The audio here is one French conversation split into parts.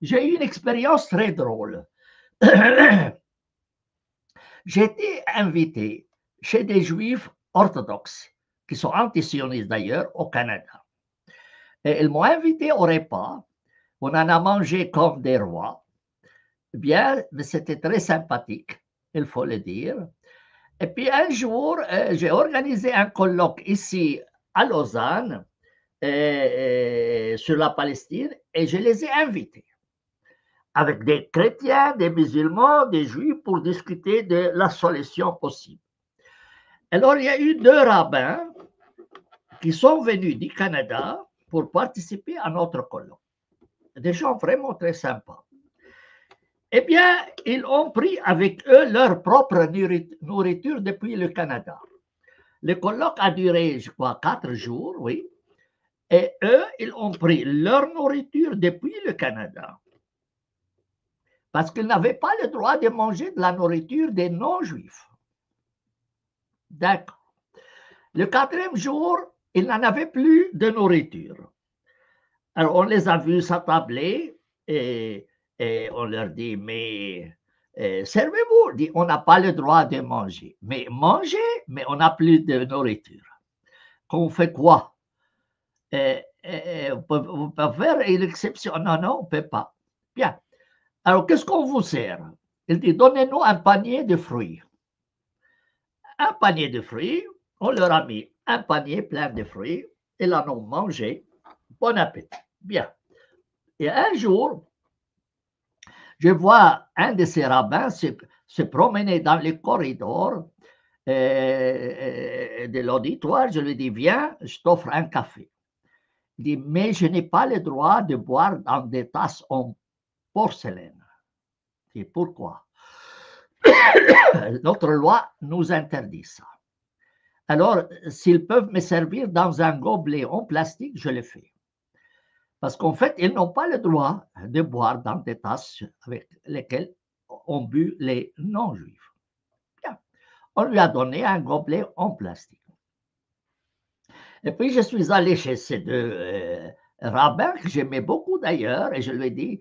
j'ai eu une expérience très drôle. J'ai été invité chez des juifs orthodoxes, qui sont antisionistes d'ailleurs, au Canada. Et ils m'ont invité au repas. On en a mangé comme des rois. Bien, mais c'était très sympathique, il faut le dire. Et puis un jour, j'ai organisé un colloque ici à Lausanne sur la Palestine et je les ai invités avec des chrétiens, des musulmans, des juifs pour discuter de la solution possible. Alors, il y a eu deux rabbins qui sont venus du Canada pour participer à notre colloque. Des gens vraiment très sympas. Eh bien, ils ont pris avec eux leur propre nourriture depuis le Canada. Le colloque a duré, je crois, 4 jours, oui. Et eux, ils ont pris leur nourriture depuis le Canada. Parce qu'ils n'avaient pas le droit de manger de la nourriture des non-juifs. D'accord. Le 4e jour, ils n'en avaient plus de nourriture. Alors, on les a vus s'attabler et on leur dit, mais servez-vous. Dit, on n'a pas le droit de manger. Mais manger, mais on n'a plus de nourriture. On fait quoi? On peut faire une exception. Non, non, on ne peut pas. Bien. Alors, qu'est-ce qu'on vous sert? Il dit, donnez-nous un panier de fruits. Un panier de fruits, on leur a mis un panier plein de fruits. Ils en ont mangé. Bon appétit. Bien. Et un jour, je vois un de ces rabbins se promener dans les corridors de l'auditoire. Je lui dis, viens, je t'offre un café. Il dit, mais je n'ai pas le droit de boire dans des tasses en porcelaine. Je dis, pourquoi? Notre loi nous interdit ça. Alors, s'ils peuvent me servir dans un gobelet en plastique, je le fais. Parce qu'en fait, ils n'ont pas le droit de boire dans des tasses avec lesquelles ont bu les non-juifs. Bien. On lui a donné un gobelet en plastique. Et puis, je suis allé chez ces deux rabbins que j'aimais beaucoup d'ailleurs, et je leur ai dit,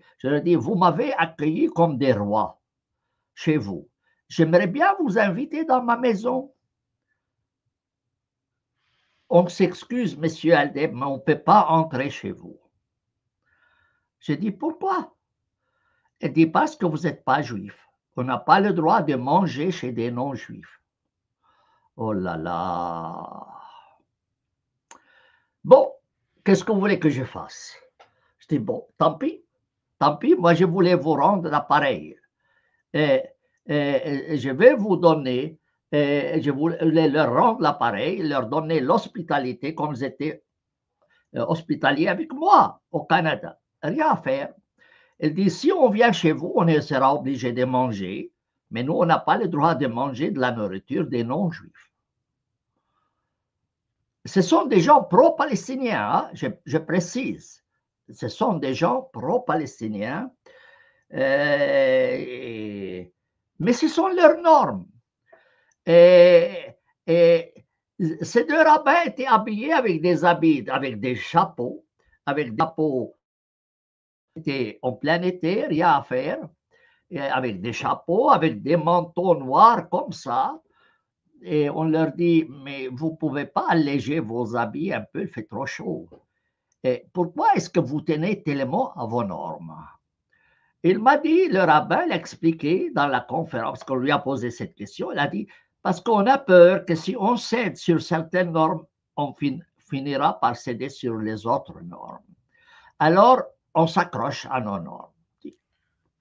vous m'avez accueilli comme des rois chez vous. J'aimerais bien vous inviter dans ma maison. On s'excuse, monsieur Aldeb, mais on ne peut pas entrer chez vous. J'ai dit, pourquoi? Elle dit, parce que vous n'êtes pas juif. On n'a pas le droit de manger chez des non-juifs. Oh là là. Bon, qu'est-ce que vous voulez que je fasse? Je dis, bon, tant pis, moi je voulais vous rendre l'appareil. Et je vais vous donner, je voulais leur rendre l'appareil, leur donner l'hospitalité comme ils étaient hospitaliers avec moi au Canada. Rien à faire. Elle dit, si on vient chez vous, on sera obligé de manger, mais nous, on n'a pas le droit de manger de la nourriture des non-juifs. Ce sont des gens pro-palestiniens, hein, je précise. Ce sont des gens pro-palestiniens, mais ce sont leurs normes. Et ces deux rabbins étaient habillés avec des habits, avec des chapeaux, était en plein été, rien à faire, avec des chapeaux, avec des manteaux noirs comme ça. Et on leur dit, mais vous ne pouvez pas alléger vos habits un peu, il fait trop chaud. Et pourquoi est-ce que vous tenez tellement à vos normes? Il m'a dit, le rabbin l'a expliqué dans la conférence, qu'on lui a posé cette question, il a dit, parce qu'on a peur que si on cède sur certaines normes, on finira par céder sur les autres normes. Alors, on s'accroche à nos normes.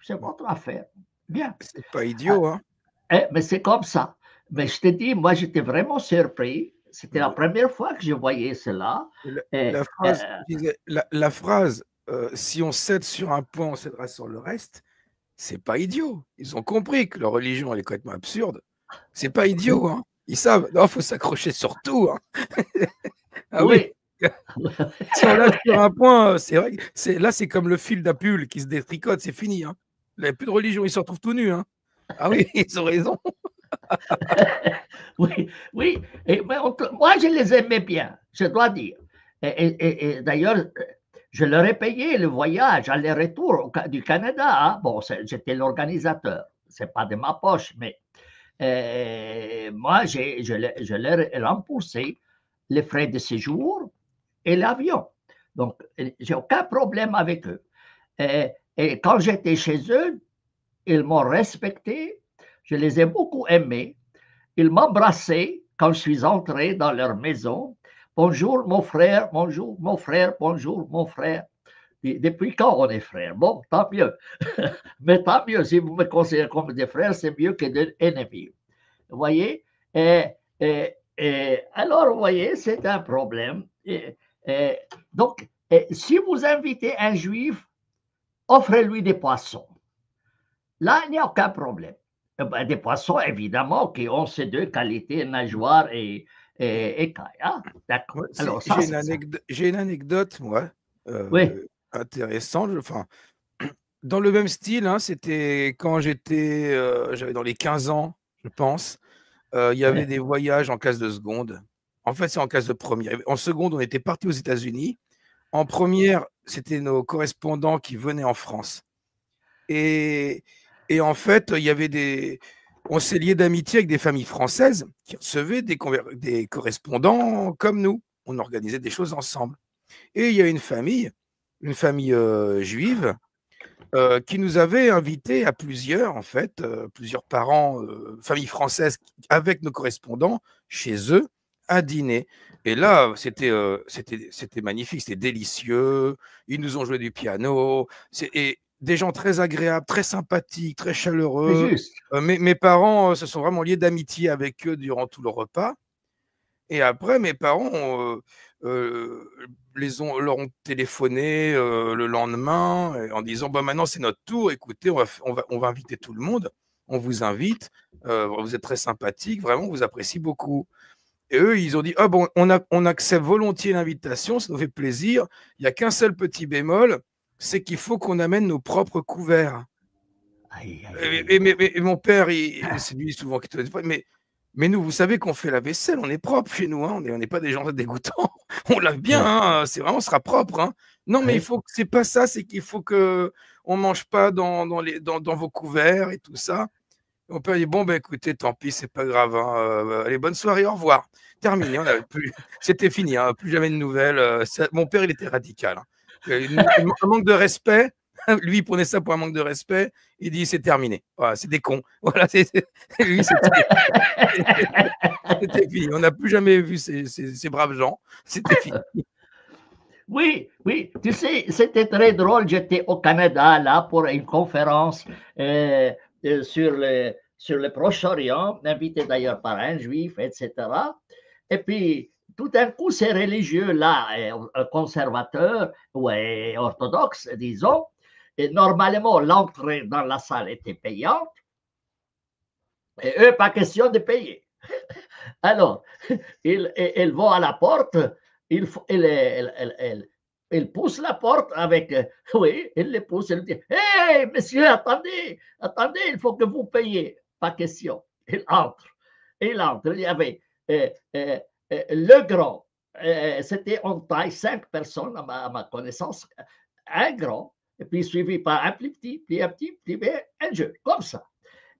C'est votre affaire. Bien. C'est pas idiot, hein? Mais c'est comme ça. Mais je te dis, moi, j'étais vraiment surpris. C'était la première fois que je voyais cela. La phrase si on cède sur un point, on cédera sur le reste, c'est pas idiot. Ils ont compris que leur religion, elle est complètement absurde. C'est pas idiot, hein? Ils savent. Non, il faut s'accrocher sur tout. Hein. Ah oui. Si on lâche sur un point, c'est vrai. Là, c'est comme le fil d'un pull qui se détricote, c'est fini. Hein. Il n'y a plus de religion, ils se retrouvent tout nus. Hein. Ah oui, ils ont raison. Oui. Et, moi, je les aimais bien, je dois dire. Et d'ailleurs, je leur ai payé le voyage aller-retour du Canada. Hein. Bon, j'étais l'organisateur, c'est pas de ma poche, mais moi, je leur ai remboursé les frais de séjour et l'avion. Donc, j'ai aucun problème avec eux. Et quand j'étais chez eux, ils m'ont respecté, je les ai beaucoup aimés. Ils m'embrassaient quand je suis entré dans leur maison. Bonjour mon frère, bonjour mon frère, bonjour mon frère. Et depuis quand on est frères? Bon, tant mieux. Mais tant mieux, si vous me considérez comme des frères, c'est mieux que des ennemis. Vous voyez? Alors, vous voyez, c'est un problème. Donc, si vous invitez un juif, offrez-lui des poissons. Là, il n'y a aucun problème. Des poissons, évidemment, qui ont ces deux qualités, nageoire et caille. Hein? D'accord. Ouais, Alors, ça, c'est ça. j'ai une anecdote, moi, Oui, intéressante. Enfin, dans le même style, hein, c'était quand j'avais dans les 15 ans, je pense. Il y avait oui, des voyages en classe de seconde. En fait, c'est en classe de première. En seconde, on était parti aux États-Unis. En première, c'était nos correspondants qui venaient en France. Et, et en fait, on s'est lié d'amitié avec des familles françaises qui recevaient des correspondants comme nous. On organisait des choses ensemble. Et il y a une famille juive, qui nous avait invités à plusieurs, en fait, plusieurs parents, familles françaises avec nos correspondants chez eux à dîner. Et là, c'était magnifique, c'était délicieux. Ils nous ont joué du piano. Et des gens très agréables, très sympathiques, très c'est chaleureux. juste. Mes parents se sont vraiment liés d'amitié avec eux durant tout le repas. Et après, mes parents leur ont téléphoné le lendemain en disant bah, maintenant c'est notre tour, écoutez, on va inviter tout le monde, on vous invite, vous êtes très sympathique, vraiment, on vous apprécie beaucoup. Et eux, ils ont dit ah bon, on accepte volontiers l'invitation, ça nous fait plaisir, il n'y a qu'un seul petit bémol, c'est qu'il faut qu'on amène nos propres couverts. Aïe, aïe, aïe. Et mon père, c'est lui souvent qui te dit mais nous, vous savez qu'on fait la vaisselle, on est propre chez nous, hein, on n'est pas des gens dégoûtants, on lave bien, Oui, hein, c'est vraiment, on sera propre. Hein. Non, mais il oui. faut c'est pas ça, c'est qu'il faut que on mange pas dans vos couverts et tout ça. Et mon père dit bon, ben écoutez, tant pis, c'est pas grave. Hein, allez, bonne soirée, au revoir. Terminé, on avait plus, c'était fini, hein, plus jamais de nouvelles. Mon père, il était radical. Hein. Un manque de respect. Lui, il prenait ça pour un manque de respect. Il dit c'est terminé. Voilà, c'est des cons. Voilà, lui, c'était fini. On n'a plus jamais vu ces braves gens. C'était fini. Oui, oui, tu sais, c'était très drôle. J'étais au Canada là pour une conférence sur le Proche-Orient, invité d'ailleurs par un juif, etc. Et puis, tout d'un coup, ces religieux là, conservateurs ou orthodoxes, disons, et normalement, l'entrée dans la salle était payante, et eux, pas question de payer. Alors, ils vont à la porte, ils, il pousse la porte avec, oui, il les pousse, il dit, hé, monsieur, attendez, attendez, il faut que vous payiez. Pas question. Il entre. Il entre. Il y avait le grand, c'était en taille 5 personnes à ma connaissance, un grand, et puis suivi par un plus petit, puis un petit, puis un jeune, comme ça.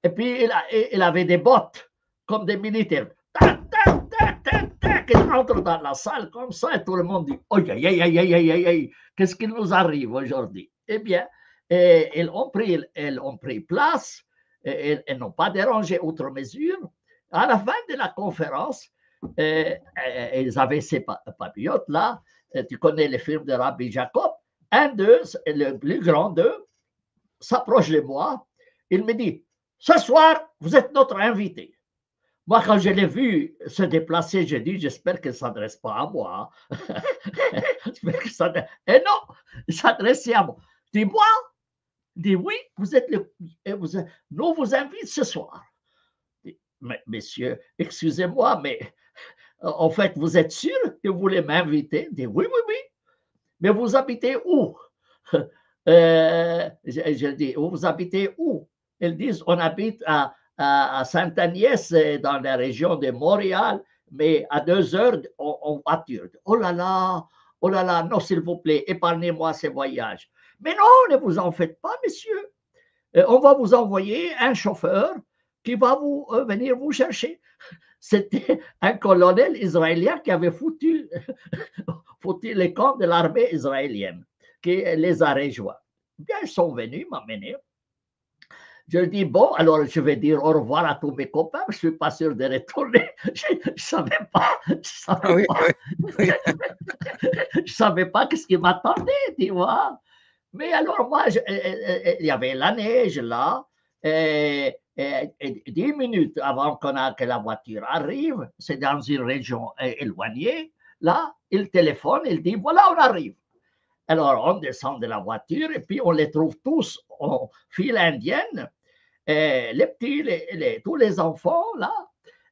Et puis il avait des bottes, comme des militaires. Tac, tac, tac, tac, tac. Il entre dans la salle comme ça et tout le monde dit aïe, aïe, aïe, aïe, aïe, aïe, aïe, qu'est-ce qui nous arrive aujourd'hui? Eh bien, ils ont pris place, ils n'ont pas dérangé outre mesure. À la fin de la conférence, ils avaient ces papillotes-là. Tu connais les films de Rabbi Jacob. Un d'eux, le plus grand d'eux, s'approche de moi. Il me dit ce soir, vous êtes notre invité. Moi, quand je l'ai vu se déplacer, j'ai dit, j'espère qu'il ne s'adresse pas à moi. Et non, il s'adressait à moi. Dis-moi, dis oui, vous êtes nous vous invitons ce soir. Mais messieurs, excusez-moi, mais en fait, vous êtes sûr que vous voulez m'inviter? Dis oui, oui, oui. Mais vous habitez où? Je dis, vous habitez où? Ils disent, on habite à Sainte-Agnès, dans la région de Montréal, mais à 2 heures en voiture. Oh là là, Oh là là, non, s'il vous plaît, épargnez-moi ces voyages. Mais non, ne vous en faites pas, messieurs. On va vous envoyer un chauffeur qui va venir vous chercher. C'était un colonel israélien qui avait foutu les camps de l'armée israélienne, qui les a rejoints. Bien, ils sont venus m'amener. Je dis, bon, alors je vais dire au revoir à tous mes copains, je ne suis pas sûr de retourner. Je ne savais pas, je savais pas qu'est-ce qui m'attendait, tu vois. Mais alors moi, il y avait la neige là, et 10 minutes avant que la voiture arrive, c'est dans une région éloignée, là, il téléphone, il dit, voilà, on arrive. Alors on descend de la voiture et puis on les trouve tous en file indienne, les petits, tous les enfants là,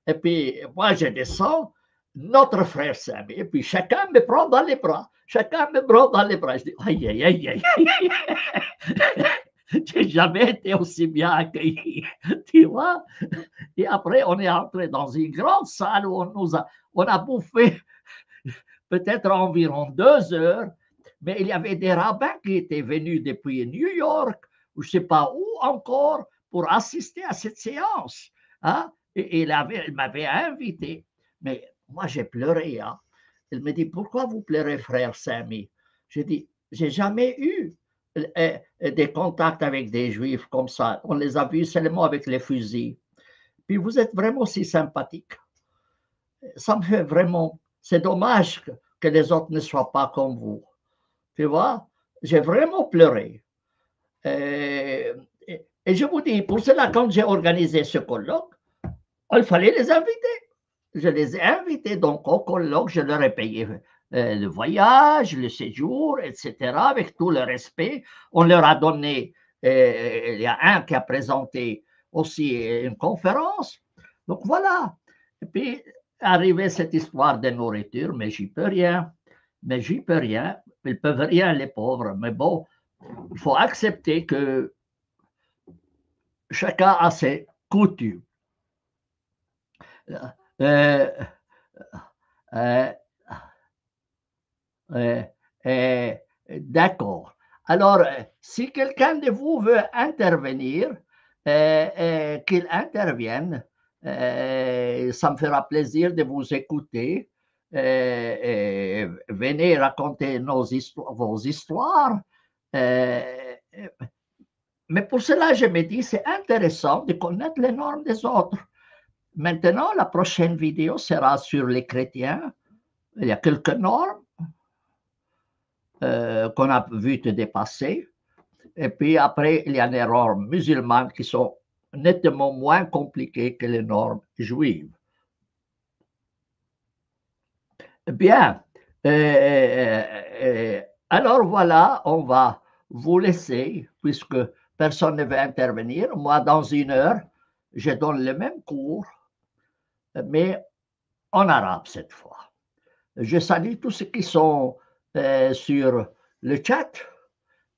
et puis moi je descends, notre frère Samy, et puis chacun me prend dans les bras. Chacun me prend dans les bras. Je dis, aïe, aïe, aïe, aïe. J'ai jamais été aussi bien accueilli, tu vois. Et après, on est entré dans une grande salle où on a bouffé peut-être environ 2 heures, mais il y avait des rabbins qui étaient venus depuis New York, ou je ne sais pas où encore, pour assister à cette séance. Hein? Et il m'avait invité. Mais moi, j'ai pleuré. Hein? Il me dit, pourquoi vous pleurez, frère Samy? J'ai dit, j'ai jamais eu des contacts avec des juifs comme ça. On les a vus seulement avec les fusils. Puis vous êtes vraiment si sympathique. Ça me fait vraiment, c'est dommage que les autres ne soient pas comme vous. Tu vois, j'ai vraiment pleuré. Et je vous dis, pour cela, quand j'ai organisé ce colloque, il fallait les inviter. Je les ai invités donc au colloque, je leur ai payé le voyage, le séjour, etc., avec tout le respect. On leur a donné, il y a un qui a présenté aussi une conférence. Donc voilà. Et puis, arrivait cette histoire de nourriture, mais j'y peux rien. Mais j'y peux rien. Ils ne peuvent rien, les pauvres. Mais bon, il faut accepter que chacun a ses coutumes. Euh, euh, D'accord. Alors, si quelqu'un de vous veut intervenir, qu'il intervienne. Ça me fera plaisir de vous écouter. Venez raconter vos histoires. Mais pour cela, je me dis, c'est intéressant de connaître les normes des autres. Maintenant, la prochaine vidéo sera sur les chrétiens. Il y a quelques normes qu'on a vu te dépasser. Et puis après, il y a les normes musulmanes qui sont nettement moins compliquées que les normes juives. Bien. Alors voilà, on va vous laisser, puisque personne ne veut intervenir. Moi, dans 1 heure, je donne le même cours, mais en arabe cette fois. Je salue tous ceux qui sont sur le chat.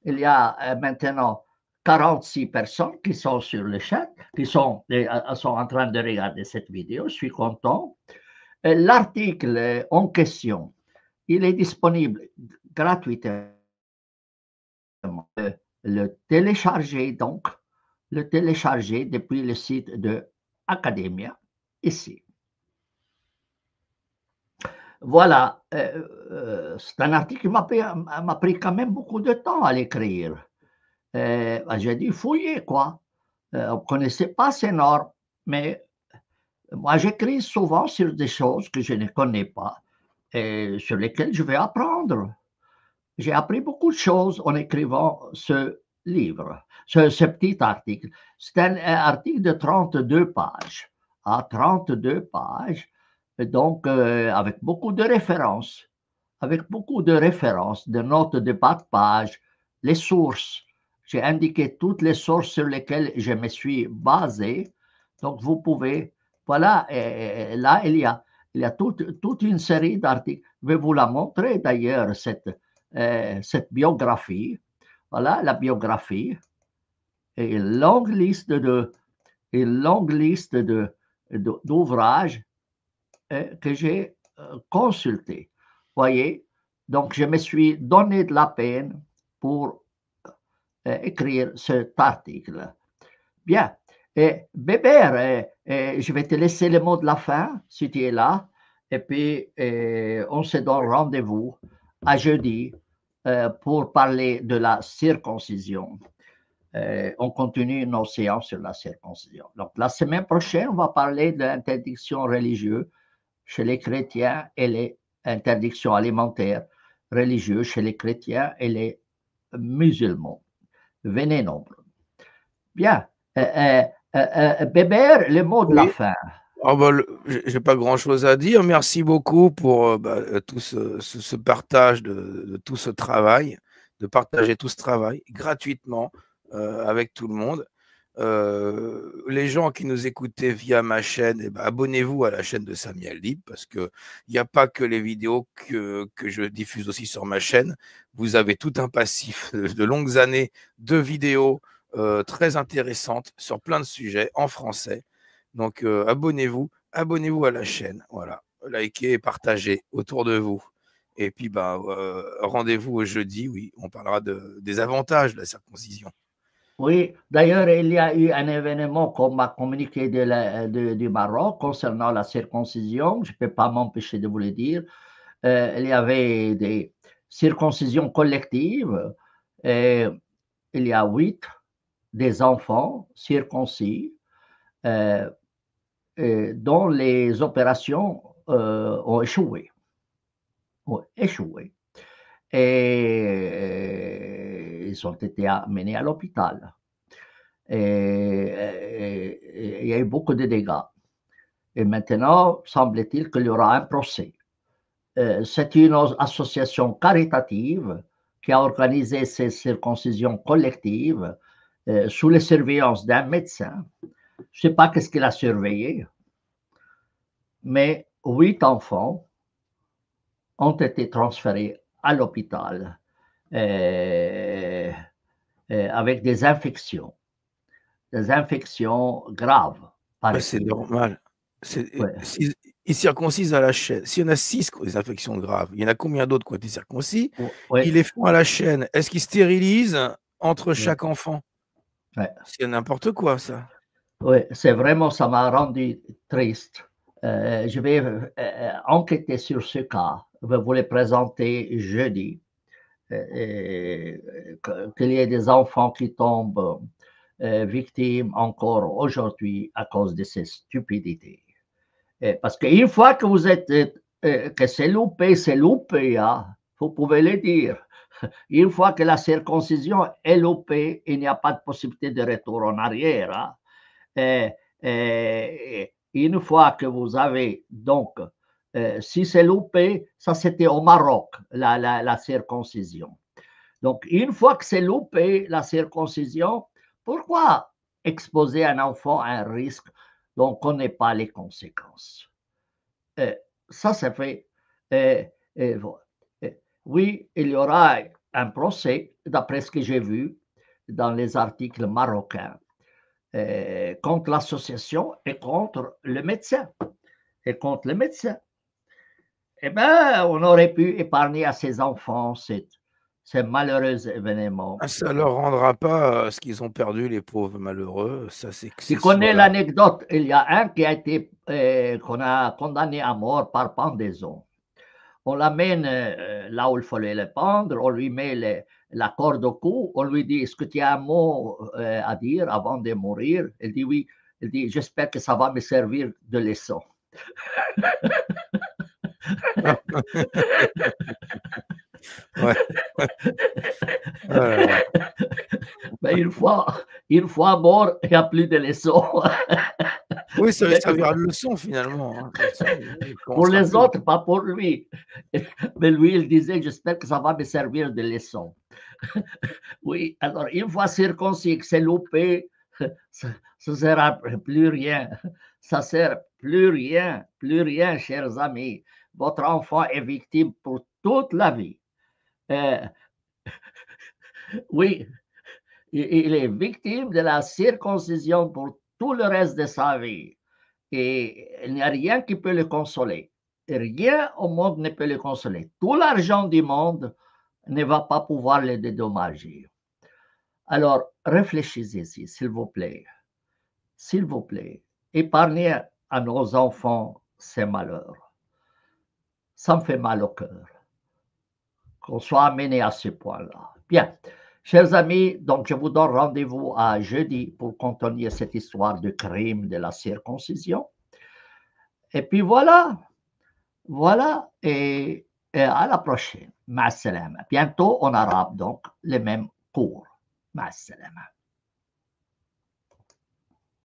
Il y a maintenant 46 personnes qui sont sur le chat, qui sont en train de regarder cette vidéo. Je suis content. L'article en question, il est disponible gratuitement. Le télécharger, donc, le télécharger depuis le site de Academia, ici. Voilà, c'est un article qui m'a pris quand même beaucoup de temps à l'écrire. J'ai dû fouiller, quoi. On ne connaissait pas ces normes, mais moi, j'écris souvent sur des choses que je ne connais pas et sur lesquelles je vais apprendre. J'ai appris beaucoup de choses en écrivant ce livre, ce petit article. C'est un article de 32 pages. À 32 pages, donc avec beaucoup de références, de notes de bas de page, les sources. J'ai indiqué toutes les sources sur lesquelles je me suis basé. Donc, vous pouvez, voilà, là, il y a toute une série d'articles. Je vais vous la montrer d'ailleurs, cette biographie. Voilà, la biographie. Et une longue liste d'ouvrages que j'ai consultés. Voyez, Donc, je me suis donné de la peine pour écrire cet article. Bien. Et Bébert, je vais te laisser le mot de la fin, si tu es là. Et puis, on se donne rendez-vous à jeudi pour parler de la circoncision. On continue nos séances sur la circoncision. Donc, la semaine prochaine, on va parler de l'interdiction religieuse chez les chrétiens et les interdictions alimentaires religieuses chez les chrétiens et les musulmans. Venez nombreux. Bien. Bébert, le mot de la Oui. fin. Ah bah, j'ai pas grand-chose à dire. Merci beaucoup pour tout ce partage de tout ce travail, de partager tout ce travail gratuitement avec tout le monde. Les gens qui nous écoutaient via ma chaîne, abonnez-vous à la chaîne de Samuel Libre parce qu'il n'y a pas que les vidéos que je diffuse aussi sur ma chaîne. Vous avez tout un passif de longues années de vidéos très intéressantes sur plein de sujets en français. Donc, abonnez-vous à la chaîne. Voilà. Likez et partagez autour de vous. Et puis, rendez-vous au jeudi. Oui, on parlera des avantages de la circoncision. Oui, d'ailleurs, il y a eu un événement qu'on m'a communiqué du Maroc concernant la circoncision. Je ne peux pas m'empêcher de vous le dire. Il y avait des circoncisions collectives. Et il y a 8 des enfants circoncis dont les opérations ont échoué. Et ils ont été amenés à l'hôpital. Et il y a eu beaucoup de dégâts. Et maintenant, semble-t-il qu'il y aura un procès. C'est une association caritative qui a organisé ces circoncisions collectives sous la surveillance d'un médecin. Je ne sais pas qu'est-ce qu'il a surveillé, mais 8 enfants ont été transférés à l'hôpital avec des infections graves. C'est normal. Ouais. Ils circoncisent à la chaîne. S'il y en a 6 qui ont des infections graves, il y en a combien d'autres qui ont été circoncis? Ouais. Ils les font à la chaîne. Est-ce qu'ils stérilisent entre chaque enfant? Ouais. C'est n'importe quoi, ça. Oui, c'est vraiment, ça m'a rendu triste. Je vais enquêter sur ce cas. Je vais vous le présenter jeudi. Qu'il y ait des enfants qui tombent victimes encore aujourd'hui à cause de ces stupidités. Parce qu'une fois que vous êtes, que c'est loupé, hein, vous pouvez le dire. Une fois que la circoncision est loupée, il n'y a pas de possibilité de retour en arrière. Hein. Une fois que vous avez donc, si c'est loupé, ça c'était au Maroc, la circoncision. Donc, une fois que c'est loupé, la circoncision, pourquoi exposer un enfant à un risque dont on ne connaît pas les conséquences? Ça, ça fait. Oui, il y aura un procès, d'après ce que j'ai vu dans les articles marocains, contre l'association et contre le médecin. Eh bien, on aurait pu épargner à ces enfants ces malheureux événements. Ça leur rendra pas ce qu'ils ont perdu, les pauvres malheureux. Ça, Tu connais l'anecdote, il y a un qui a été qu'on a condamné à mort par pendaison. On l'amène là où il fallait le pendre, on lui met la corde au cou, on lui dit, est-ce que tu as un mot à dire avant de mourir? Il dit oui. Il dit, j'espère que ça va me servir de leçon. Ouais. Mais une fois mort, il n'y a plus de leçon. Oui, ça va servir de leçon finalement. Hein. Pour les autres, pas pour lui. Mais lui, il disait, j'espère que ça va me servir de leçon. Oui, alors une fois circoncis, que c'est loupé, ça ne sert plus rien. Ça ne sert plus rien, chers amis. Votre enfant est victime pour toute la vie. Oui, il est victime de la circoncision pour tout le reste de sa vie. Et il n'y a rien qui peut le consoler. Et rien au monde ne peut les consoler. Tout l'argent du monde ne va pas pouvoir les dédommager. Alors, réfléchissez-y, s'il vous plaît. S'il vous plaît, épargnez à nos enfants ces malheurs. Ça me fait mal au cœur qu'on soit amené à ce point-là. Bien, chers amis, donc je vous donne rendez-vous à jeudi pour continuer cette histoire de crime de la circoncision. Et puis voilà, et à la prochaine. Ma salama. Bientôt en arabe, donc les mêmes cours. Ma salama.